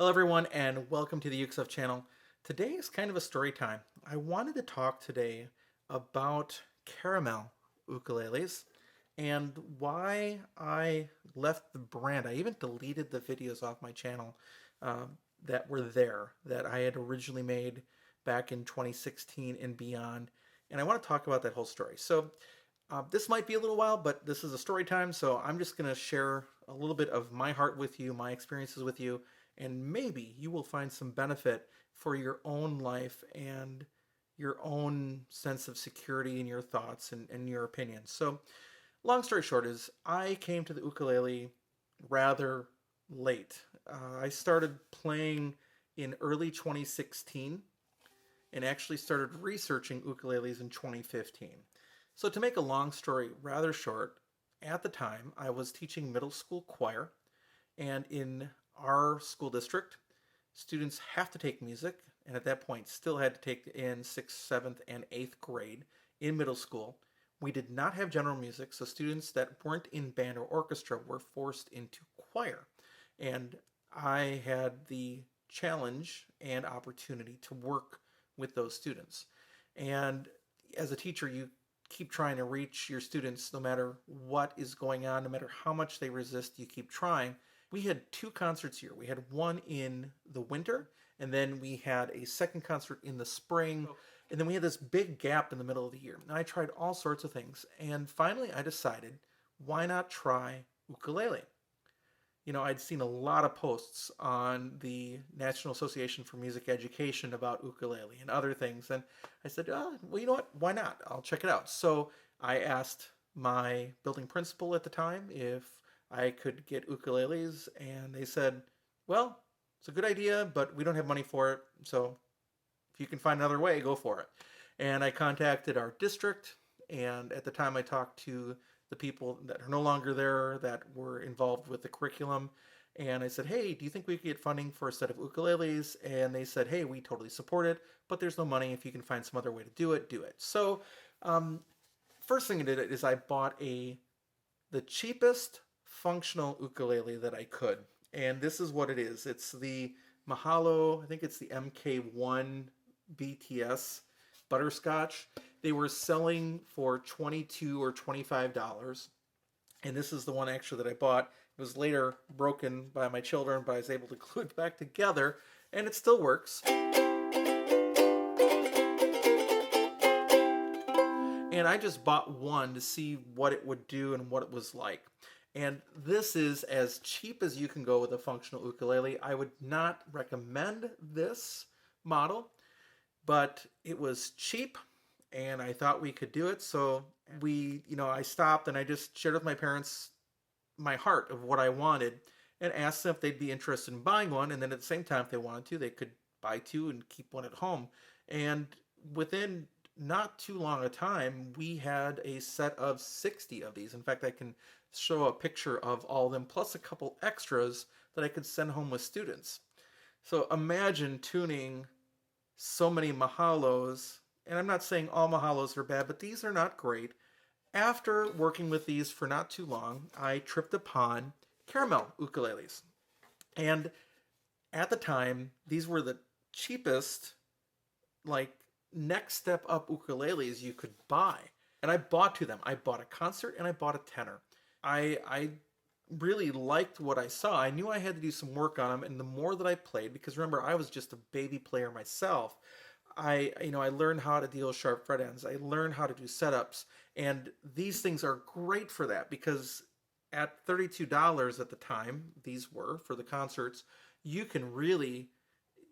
Hello everyone and welcome to the UkeStuff channel. Today is kind of a story time. I wanted to talk today about Caramel Ukuleles and why I left the brand. I even deleted the videos off my channel that were there that I had originally made back in 2016 and beyond. And I want to talk about that whole story. So this might be a little while, but this is a story time, so I'm just going to share a little bit of my heart with you, my experiences with you, and maybe you will find some benefit for your own life and your own sense of security in your thoughts and your opinions. So, long story short is I came to the ukulele rather late. I started playing in early 2016 and actually started researching ukuleles in 2015. So, to make a long story rather short, at the time I was teaching middle school choir, and in our school district, students have to take music, and at that point still had to take in 6th, 7th, and 8th grade in middle school. We did not have general music, so students that weren't in band or orchestra were forced into choir. And I had the challenge and opportunity to work with those students. And as a teacher, you keep trying to reach your students no matter what is going on, no matter how much they resist, you keep trying. We had two concerts here. We had one in the winter, and then we had a second concert in the spring, and then we had this big gap in the middle of the year. And I tried all sorts of things, and finally I decided, why not try ukulele? You know, I'd seen a lot of posts on the National Association for Music Education about ukulele and other things, and I said, oh, well, you know what? Why not? I'll check it out. So I asked my building principal at the time if I could get ukuleles, and they said, well, it's a good idea, but we don't have money for it, so if you can find another way, go for it. And I contacted our district, and at the time I talked to the people that are no longer there that were involved with the curriculum, and I said, hey, do you think we could get funding for a set of ukuleles? And they said, hey, we totally support it, but there's no money. If you can find some other way to do it, do it. So first thing I did is I bought the cheapest functional ukulele that I could. And this is what it is. It's the Mahalo, I think it's the MK1 BTS butterscotch. They were selling for $22 or $25. And this is the one actually that I bought. It was later broken by my children, but I was able to glue it back together, and it still works. And I just bought one to see what it would do and what it was like. And this is as cheap as you can go with a functional ukulele. I would not recommend this model, but it was cheap and I thought we could do it. So I stopped and I just shared with my parents my heart of what I wanted and asked them if they'd be interested in buying one. And then at the same time, if they wanted to, they could buy two and keep one at home. And within not too long a time, we had a set of 60 of these. In fact, I can show a picture of all of them, plus a couple extras that I could send home with students. So imagine tuning so many Mahalos, and I'm not saying all Mahalos are bad, but these are not great. After working with these for not too long, I tripped upon Caramel Ukuleles. And at the time, these were the cheapest, like, next step up ukuleles you could buy. And I bought two of them. I bought a concert and I bought a tenor. I really liked what I saw. I knew I had to do some work on them, and the more that I played, because remember, I was just a baby player myself, I learned how to deal with sharp fret ends. I learned how to do setups, and these things are great for that because at $32 at the time, these were for the concerts, you can really,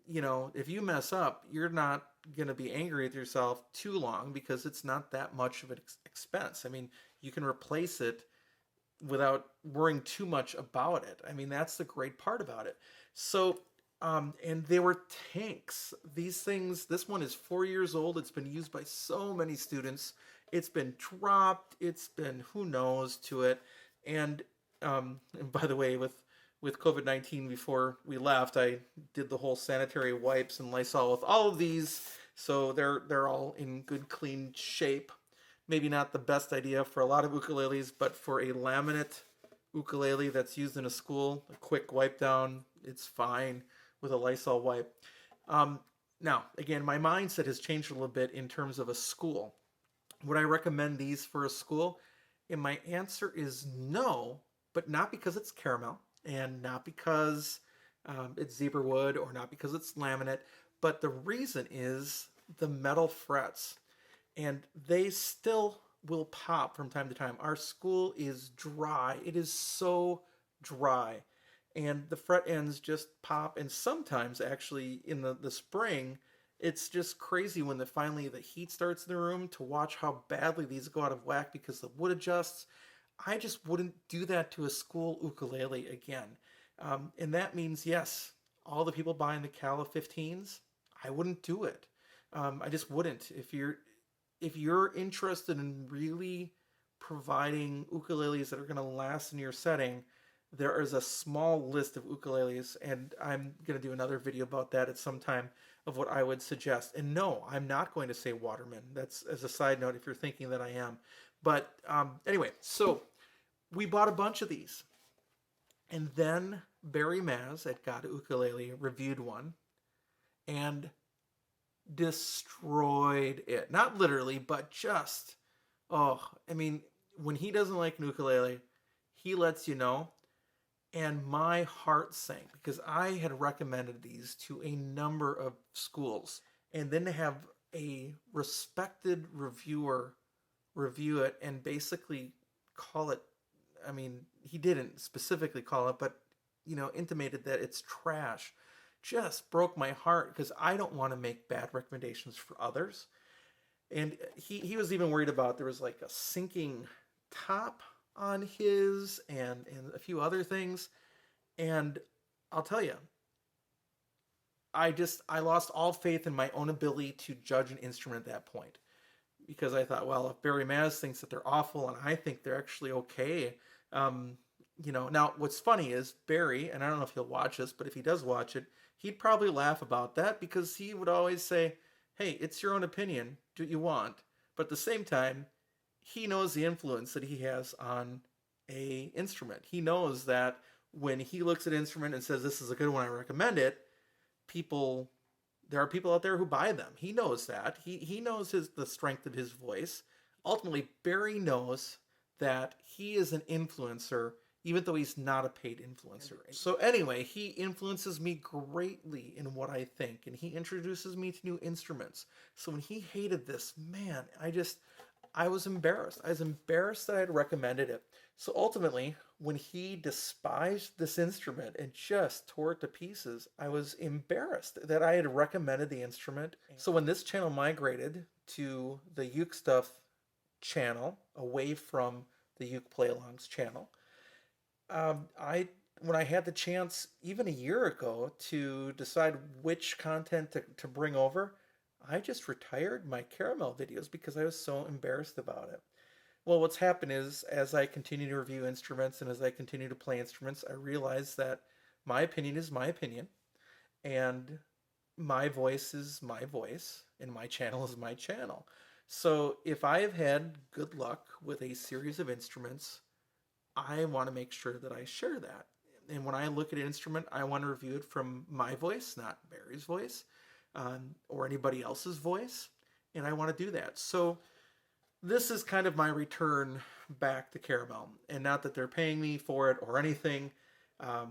if you mess up, you're not going to be angry with yourself too long because it's not that much of an expense. I mean, you can replace it without worrying too much about it. I mean, that's the great part about it. So, and they were tanks. These things, this one is 4 years old. It's been used by so many students. It's been dropped. It's been who knows to it. And by the way, with COVID-19 before we left, I did the whole sanitary wipes and Lysol with all of these. So they're all in good, clean shape. Maybe not the best idea for a lot of ukuleles, but for a laminate ukulele that's used in a school, a quick wipe down, it's fine. with a Lysol wipe. Um, Now, again, my mindset has changed a little bit in terms of a school. Would I recommend these for a school? And my answer is no, but not because it's caramel and not because it's zebra wood or not because it's laminate, but the reason is the metal frets. And they still will pop from time to time. Our school is dry. It is so dry. And the fret ends just pop. And sometimes, actually, in the spring, it's just crazy when finally the heat starts in the room to watch how badly these go out of whack because the wood adjusts. I just wouldn't do that to a school ukulele again. And that means, yes, all the people buying the Cala 15s, I wouldn't do it. I just wouldn't. If you're interested in really providing ukuleles that are going to last in your setting, there is a small list of ukuleles, and I'm going to do another video about that at some time of what I would suggest. And no, I'm not going to say Waterman. That's as a side note if you're thinking that I am. But anyway, so we bought a bunch of these. And then Barry Maz at God Ukulele reviewed one and destroyed it. Not literally, but just, oh, I mean, when he doesn't like an ukulele, he lets you know. And my heart sank because I had recommended these to a number of schools. And then to have a respected reviewer review it and basically call it, I mean, he didn't specifically call it, but, intimated that it's trash, just broke my heart because I don't want to make bad recommendations for others. And he was even worried about there was like a sinking top on his and a few other things. And I'll tell you, I lost all faith in my own ability to judge an instrument at that point. Because I thought, well, if Barry Maz thinks that they're awful and I think they're actually okay, now what's funny is Barry, and I don't know if he'll watch this, but if he does watch it, he'd probably laugh about that because he would always say, hey, it's your own opinion, do what you want. But at the same time, he knows the influence that he has on a instrument. He knows that when he looks at an instrument and says, this is a good one, I recommend it, there are people out there who buy them. He knows that. He knows the strength of his voice. Ultimately, Barry knows that he is an influencer, even though he's not a paid influencer. So anyway, he influences me greatly in what I think, and he introduces me to new instruments. So when he hated this, man, I was embarrassed. I was embarrassed that I had recommended it. So ultimately, when he despised this instrument and just tore it to pieces, I was embarrassed that I had recommended the instrument. So when this channel migrated to the UkeStuff channel, away from the Uke Play-Alongs channel, when I had the chance, even a year ago, to decide which content to bring over, I just retired my Caramel videos because I was so embarrassed about it. Well, what's happened is, as I continue to review instruments and as I continue to play instruments, I realize that my opinion is my opinion, and my voice is my voice, and my channel is my channel. So if I have had good luck with a series of instruments, I want to make sure that I share that. And when I look at an instrument, I want to review it from my voice, not Barry's voice, or anybody else's voice, and I want to do that. So this is kind of my return back to Caramel, and not that they're paying me for it or anything. In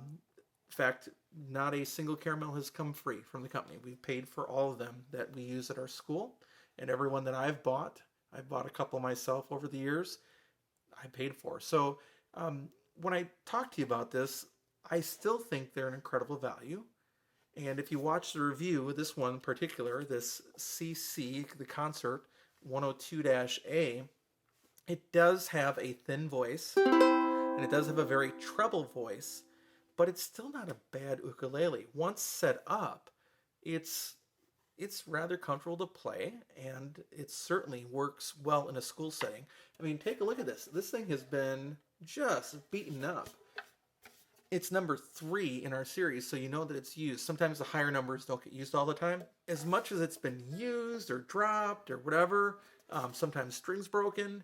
fact, not a single Caramel has come free from the company. We've paid for all of them that we use at our school, and everyone that I've bought a couple myself over the years, I paid for. So when I talk to you about this, I still think they're an incredible value. And if you watch the review, this one in particular, this CC, the Concert 102-A, it does have a thin voice, and it does have a very treble voice, but it's still not a bad ukulele. Once set up, it's rather comfortable to play, and it certainly works well in a school setting. I mean, take a look at this. This thing has been just beaten up. It's number 3 in our series, so you know that it's used. Sometimes the higher numbers don't get used all the time. As much as it's been used or dropped or whatever, sometimes strings broken,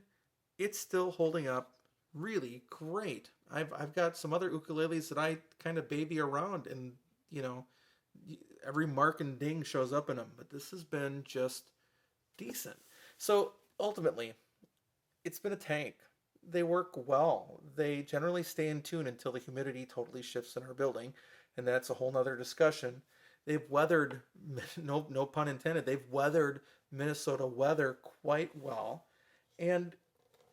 it's still holding up really great. I've got some other ukuleles that I kind of baby around, and Every mark and ding shows up in them, but this has been just decent. So ultimately, it's been a tank. They work well. They generally stay in tune until the humidity totally shifts in our building, and that's a whole nother discussion. They've weathered, no pun intended, they've weathered Minnesota weather quite well. And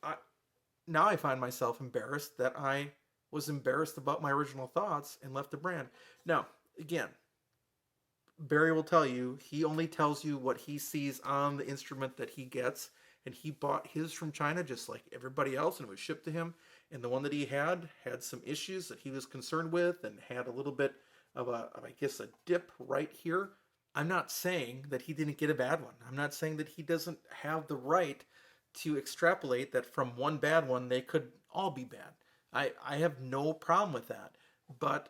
I, now I find myself embarrassed that I was embarrassed about my original thoughts and left the brand. Now, again, Barry will tell you he only tells you what he sees on the instrument that he gets, and he bought his from China just like everybody else, and it was shipped to him. And the one that he had some issues that he was concerned with, and had a little bit of I guess, a dip right here. I'm not saying that he didn't get a bad one. I'm not saying that he doesn't have the right to extrapolate that from one bad one they could all be bad. I have no problem with that, but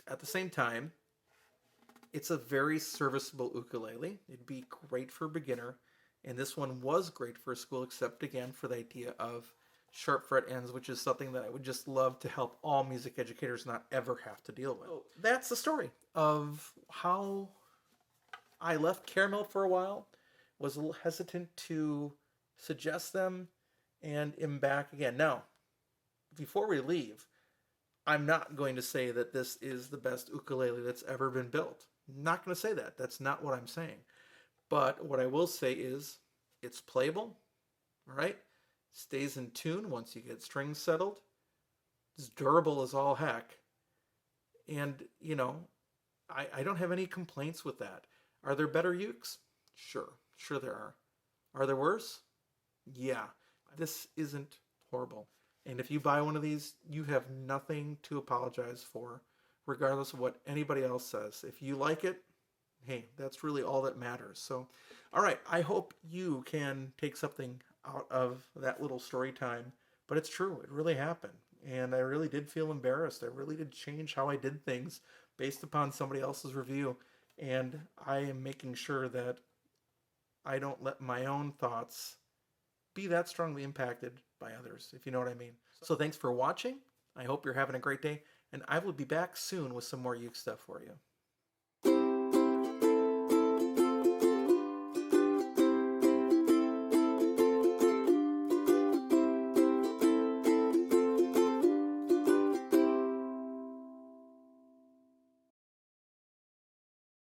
at the same time, it's a very serviceable ukulele. It'd be great for a beginner, and this one was great for school, except again for the idea of sharp fret ends, which is something that I would just love to help all music educators not ever have to deal with. So that's the story of how I left Caramel for a while, was a little hesitant to suggest them, and am back again. Now, before we leave, I'm not going to say that this is the best ukulele that's ever been built. I'm not going to say that. That's not what I'm saying. But what I will say is it's playable, right? Stays in tune once you get strings settled. It's durable as all heck. And, I don't have any complaints with that. Are there better ukes? Sure. Sure there are. Are there worse? Yeah. This isn't horrible. And if you buy one of these, you have nothing to apologize for, regardless of what anybody else says. If you like it, hey, that's really all that matters. So, all right, I hope you can take something out of that little story time. But it's true, it really happened. And I really did feel embarrassed. I really did change how I did things based upon somebody else's review. And I am making sure that I don't let my own thoughts be that strongly impacted by others, if you know what I mean. So thanks for watching. I hope you're having a great day, and I will be back soon with some more uke stuff for you.